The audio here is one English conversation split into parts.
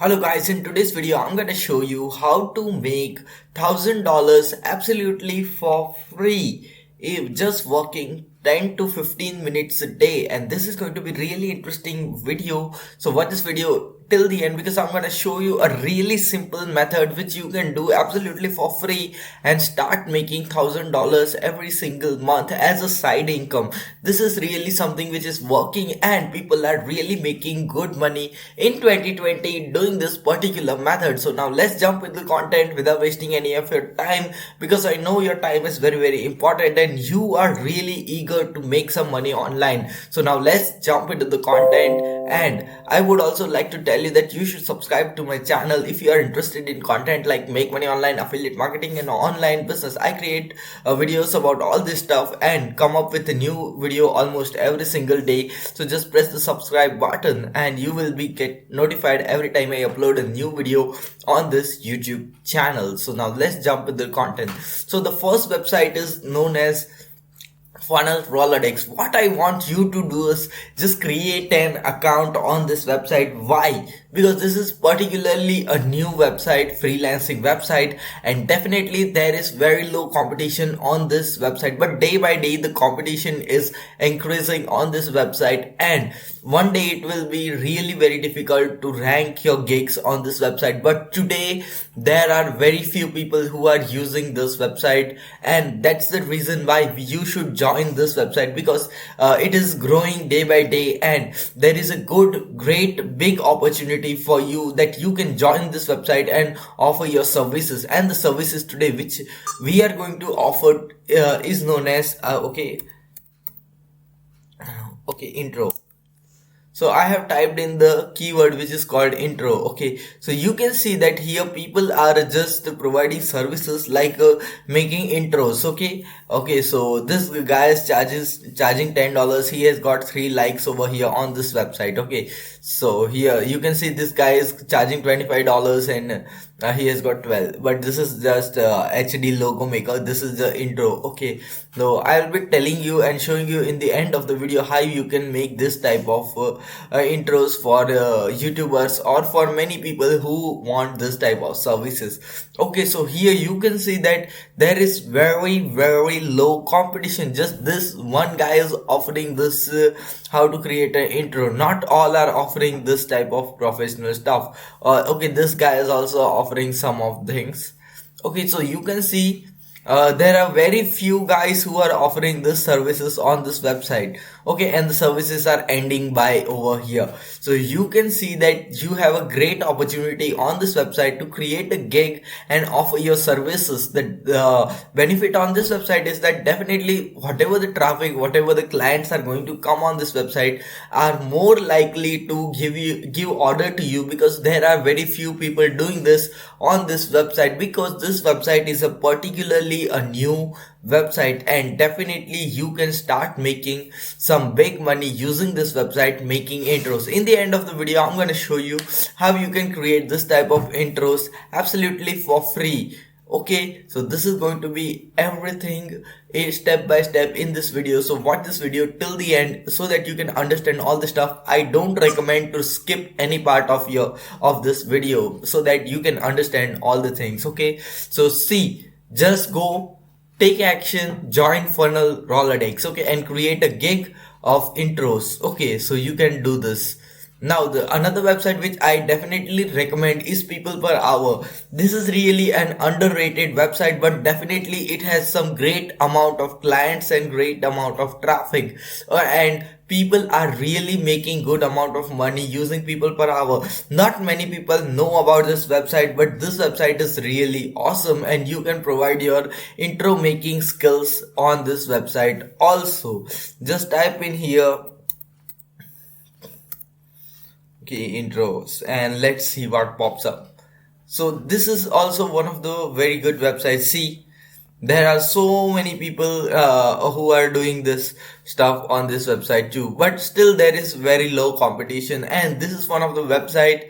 Hello guys, in today's video I'm gonna show you how to make $1,000 absolutely for free if just working 10 to 15 minutes a day. And this is going to be really interesting video, so watch this video till the end because I'm gonna show you a really simple method which you can do absolutely for free and start making $1,000 every single month as a side income. This is really something which is working and people are really making good money in 2020 doing this particular method. So now let's jump into the content without wasting any of your time, because I know your time is very important and you are really eager to make some money online. So now let's jump into the content, and I would also like to tell you that you should subscribe to my channel if you are interested in content like make money online, affiliate marketing and online business. I create videos about all this stuff and come up with a new video almost every single day. So just press the subscribe button and you will be get notified every time I upload a new video on this YouTube channel. So now let's jump into the content. So the first website is known as funnel Rolodex. What I want you to do is just create an account on this website. Why? Because this is particularly a new website, freelancing website, and definitely there is very low competition on this website, but day by day the competition is increasing on this website, and one day it will be really very difficult to rank your gigs on this website. But today there are very few people who are using this website, and that's the reason why you should join this website, because it is growing day by day and there is a great big opportunity for you that you can join this website and offer your services. And the services today which we are going to offer is known as intro. So I have typed in the keyword which is called intro. Okay, so you can see that here people are just providing services like making intros. Okay, so this guy is charging $10. He has got 3 likes over here on this website. Okay, so here you can see this guy is charging $25 and he has got 12, but this is just HD logo maker. This is the intro. Okay, so I'll be telling you and showing you in the end of the video how you can make this type of intros for YouTubers or for many people who want this type of services. Okay, so here you can see that there is very low competition. Just this one guy is offering this how to create an intro. Not all are offering this type of professional stuff. Okay, this guy is also offering some of things. Okay, so you can see there are very few guys who are offering this services on this website. Okay, and the services are ending by over here. So you can see that you have a great opportunity on this website to create a gig and offer your services. The benefit on this website is that definitely whatever the traffic, whatever the clients are going to come on this website are more likely to give order to you, because there are very few people doing this on this website, because this website is a particularly a new website, and definitely you can start making some big money using this website making intros. In the end of the video I'm going to show you how you can create this type of intros absolutely for free. Okay, so this is going to be everything step by step in this video, so watch this video till the end so that you can understand all the stuff. I don't recommend to skip any part of this video so that you can understand all the things. Okay, so see, just go take action, join funnel Rolodex, okay, and create a gig of intros. Okay, so you can do this. Now the another website which I definitely recommend is People Per Hour. This is really an underrated website, but definitely it has some great amount of clients and great amount of traffic, and people are really making good amount of money using People Per Hour. Not many people know about this website, but this website is really awesome and you can provide your intro making skills on this website also. Just type in here intros and let's see what pops up. So this is also one of the very good websites. See, there are so many people who are doing this stuff on this website too, but still there is very low competition, and this is one of the website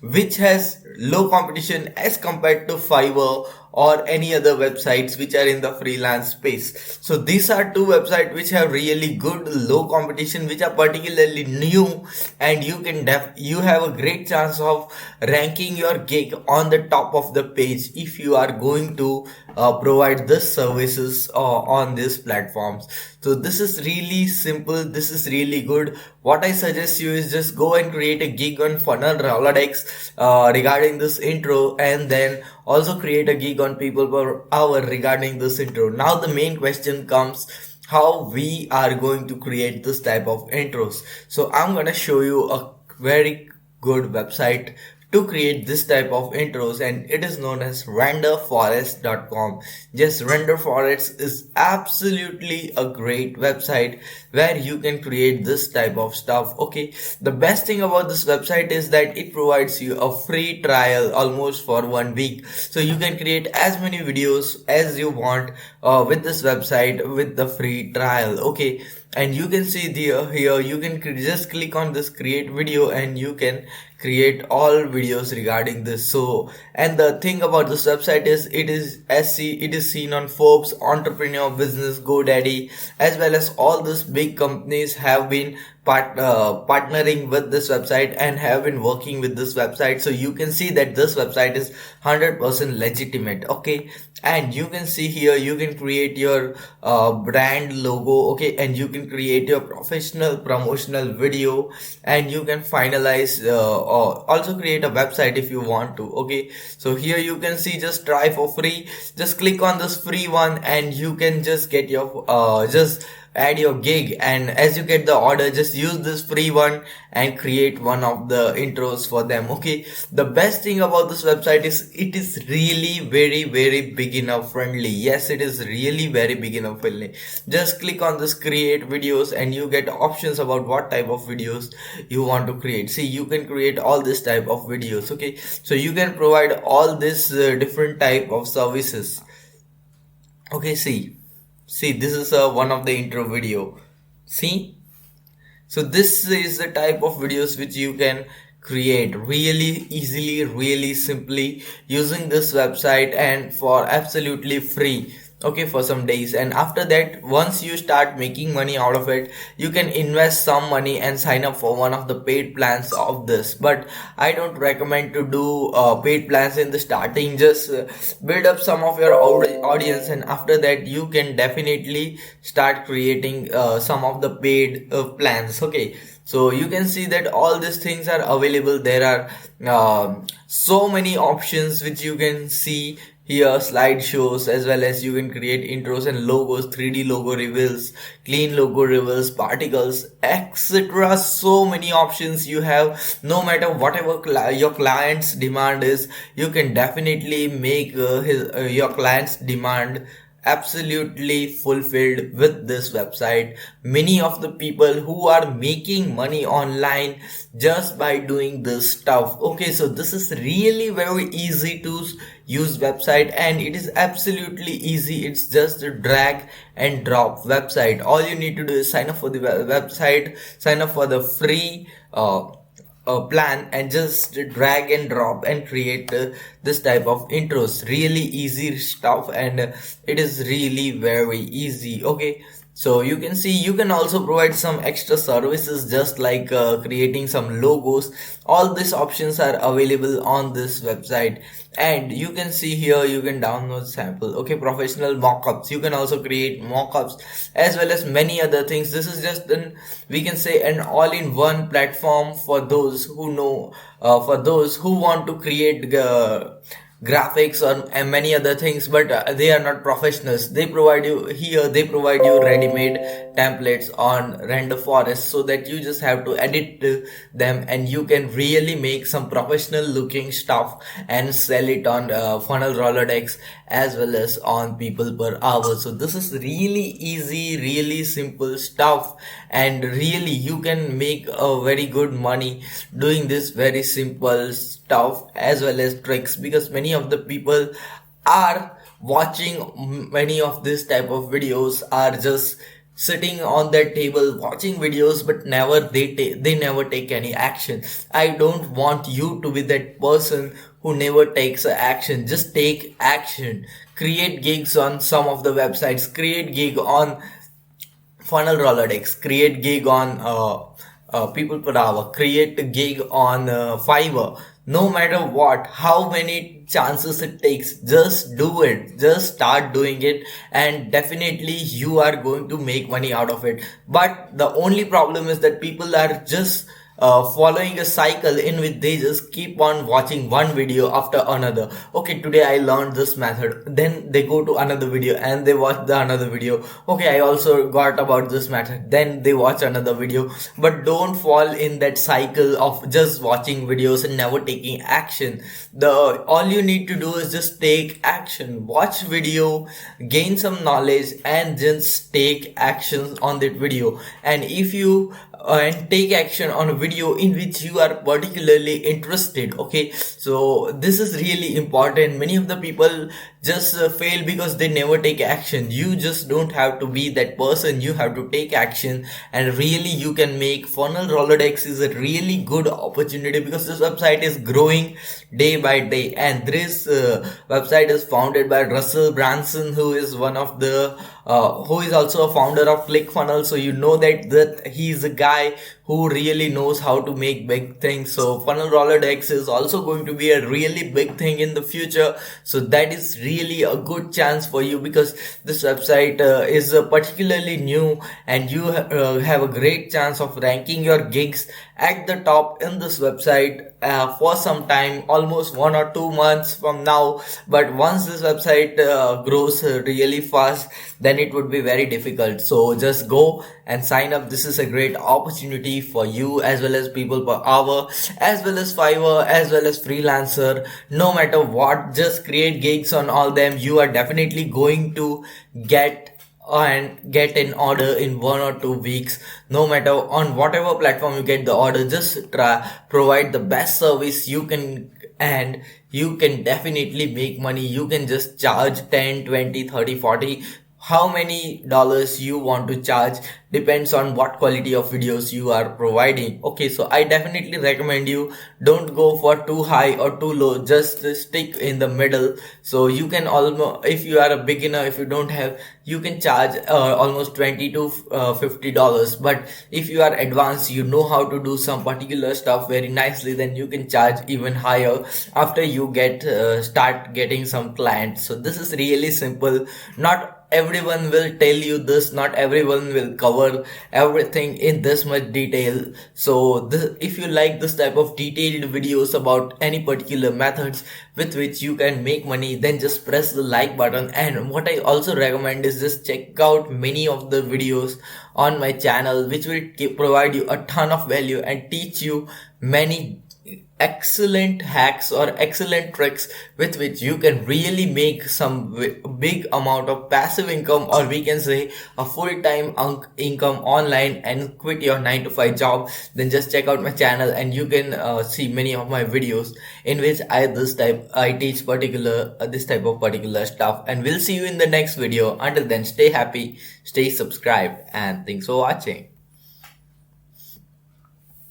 which has low competition as compared to Fiverr or any other websites which are in the freelance space. So these are two websites which have really good low competition, which are particularly new, and you have a great chance of ranking your gig on the top of the page if you are going to provide this services on these platforms. So this is really simple, this is really good. What I suggest you is just go and create a gig on funnel Rolodex regarding this intro, and then also create a gig on people per hour regarding this intro. Now the main question comes, how we are going to create this type of intros. So I'm gonna show you a very good website to create this type of intros, and it is known as renderforest.com. Yes, renderforest is absolutely a great website where you can create this type of stuff. Okay, the best thing about this website is that it provides you a free trial almost for 1 week, so you can create as many videos as you want with this website with the free trial. Okay, and you can see here you can just click on this create video and you can create all videos regarding this. So, and the thing about this website is it is seen on Forbes, Entrepreneur, Business, GoDaddy, as well as all these big companies have been partnering with this website and have been working with this website. So you can see that this website is 100% legitimate. Okay, and you can see here you can create your brand logo. Okay, and you can create your professional promotional video, and you can finalize or also create a website if you want to. Okay, so here you can see just try for free, just click on this free one and you can just get your just add your gig, and as you get the order just use this free one and create one of the intros for them. Okay, the best thing about this website is it is really very beginner friendly. Yes, it is really very beginner friendly. Just click on this create videos and you get options about what type of videos you want to create. See, you can create all this type of videos. Okay, so you can provide all this different type of services. Okay, see, this is one of the intro video. See, so this is the type of videos which you can create really easily, really simply using this website and for absolutely free. Okay, for some days, and after that once you start making money out of it, you can invest some money and sign up for one of the paid plans of this. But I don't recommend to do paid plans in the starting. Just build up some of your audience, and after that you can definitely start creating some of the paid plans. Okay, so you can see that all these things are available. There are so many options which you can see here, slideshows, as well as you can create intros and logos, 3D logo reveals, clean logo reveals, particles, etc. So many options you have. No matter whatever your client's demand is, you can definitely make your client's demand absolutely fulfilled with this website. Many of the people who are making money online just by doing this stuff. Okay, so this is really very easy to use website, and it is absolutely easy. It's just a drag and drop website. All you need to do is sign up for the website, sign up for the free plan, and just drag and drop and create this type of intros. Really easy stuff, and it is really very easy. Okay, so you can see you can also provide some extra services just like creating some logos. All these options are available on this website, and you can see here you can download sample. Okay, professional mockups, you can also create mockups as well as many other things. This is just we can say an all-in-one platform for those who know, for those who want to create graphics or and many other things, but they are not professionals. They provide you ready-made templates on render forest, so that you just have to edit them and you can really make some professional looking stuff and sell it on funnel Rolodex as well as on people per hour. So this is really easy, really simple stuff, and really you can make a very good money doing this very simple stuff as well as tricks, because many of the people are watching many of this type of videos are just sitting on their table watching videos, but never they never take any action. I don't want you to be that person who never takes action. Just take action. Create gigs on some of the websites, create gig on funnel Rolodex, create gig on people per hour, create a gig on Fiverr. No matter what, how many chances it takes, just do it. Just start doing it, and definitely you are going to make money out of it. But the only problem is that people are just following a cycle in which they just keep on watching one video after another. Okay, today I learned this method, then they go to another video and they watch the another video. Okay, I also got about this method, then they watch another video. But don't fall in that cycle of just watching videos and never taking action. The all you need to do is just take action. Watch video, gain some knowledge, and just take actions on that video. And if you and take action on a video in which you are particularly interested. Okay, so this is really important. Many of the people just fail because they never take action. You just don't have to be that person. You have to take action, and really you can make. Funnel Rolodex is a really good opportunity because this website is growing day by day, and this website is founded by Russell Branson, who is one of the who is also a founder of ClickFunnels. So you know that he's a guy who really knows how to make big things. So Funnel Rolodex is also going to be a really big thing in the future. So that is really a good chance for you, because this website is particularly new, and you have a great chance of ranking your gigs at the top in this website for some time, almost 1 or 2 months from now. But once this website grows really fast, then it would be very difficult. So just go and sign up. This is a great opportunity for you, as well as people per hour, as well as Fiverr, as well as freelancer. No matter what, just create gigs on all them. You are definitely going to get an order in 1 or 2 weeks. No matter on whatever platform you get the order, just provide the best service you can, and you can definitely make money. You can just charge 10, 20, 30, 40, how many dollars you want to charge, depends on what quality of videos you are providing. Okay, so I definitely recommend you don't go for too high or too low, just stick in the middle. So you can almost, if you are a beginner, if you don't have, you can charge almost 20 to $50. But if you are advanced, you know how to do some particular stuff very nicely, then you can charge even higher after you get start getting some clients. So this is really simple. Not everyone will tell you this, not everyone will cover everything in this much detail. So if you like this type of detailed videos about any particular methods with which you can make money, then just press the like button. And what I also recommend is just check out many of the videos on my channel, which will provide you a ton of value and teach you many excellent hacks or excellent tricks with which you can really make some big amount of passive income, or we can say a full-time income online, and quit your 9 to 5 job. Then just check out my channel, and you can see many of my videos in which I teach this type of particular stuff. And we'll see you in the next video. Until then, stay happy, stay subscribed, and thanks for watching.